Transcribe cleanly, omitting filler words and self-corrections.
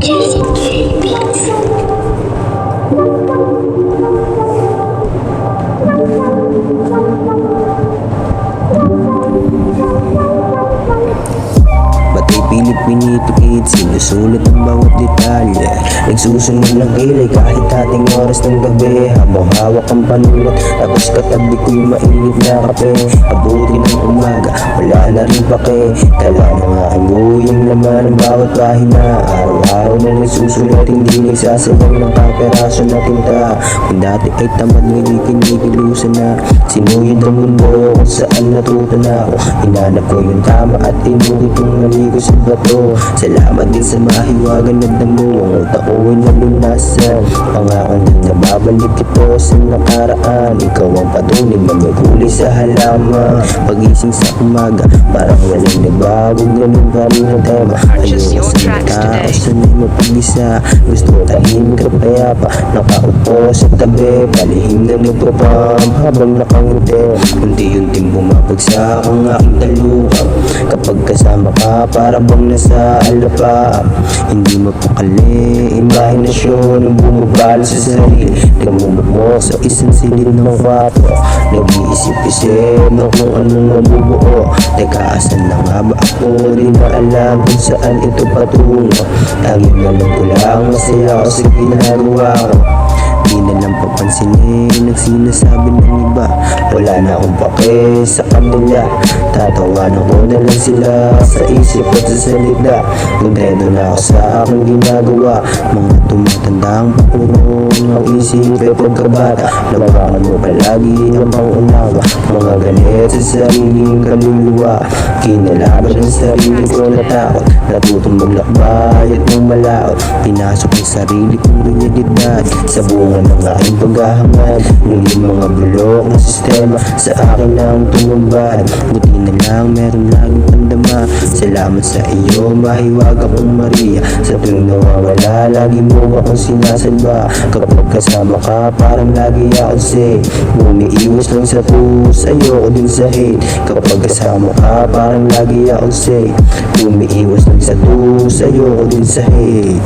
Batay pilit pinitikit, sinusulat ang bawat detalye. Nagsusunod ng kilay kahit ating oras ng gabi. Habang hawak ang panulat, tapos katabi ko'y mainit na kape. Abuti ng umaga, wala na rin pake. Tala na nga ang buhing laman ng bawat pahina. Araw-araw na nagsusulat, hindi nagsasabang ng kaperaso na tinta. Kung dati ay tamad, ngayon kinikilusan na. Sinuyod ang mundo kung saan natuto na ako. Hinanap ko yung tama at inulit yung mali ko sa bato. Salamat din sa mahiwagan na damo. Ang utak ko ay nalunasan. Pangakang din na babalik ito sa nakaraan. Ikaw ang patunay na may kulay sa halaman. Pagising sa umaga, parang walang nagbago. Ganun pa rin ang tema. Ayoko sa tao, sanay mapag-isa. Gusto tahimik ka payapa, nakaupo sa tabi. Palihim na nagpapam habang nakangiti. Unti-unting bumabagsak ang aking talukap. Kapag kasama ka, para bang nasa alapa. Hindi mapakali, imahinasyon ang bumabalo sa sarili. Nagmumukmok sa isang silid ng kwarto. Nag-iisip-isip na kung anong mabubuo. Teka, asan na nga ba ako? Di na alam kung saan ito patungo. Tanging alam ko lang, masaya ako sa ginagawa ko. Di na lang papansinin ang sinasabi ng iba. Wala na akong pake sa kanila. Tatawanan ko na lang sila sa isip at sa salita. Kontento na ako sa aking ginagawa. Mga tumatandang pakurong ang isip ay pagkabata. Labakan mo palagi ang pangunawa. Mga galit sa sariling kaluluwa. Kinalaban ang sarili ko na takot. Natutong maglakbay at malaot. Pinasok ang sarili kong realidad sa bunga ng aking paghahangad. Ngunit mga bulok ng sistema sa akin lang tumambad. Buti na lang meron laging pandama. Salamat sa iyo, mahiwaga kong Maria. Sa tuwing nawawala, lagi mo akong sinasalba. Kapag kasama ka, parang lagi akong safe. Umiiwas lang sa puso, ayoko din sa hate. Kapag kasama ka, parang lagi akong safe. Umiiwas lang sa puso, ayoko din sa hate.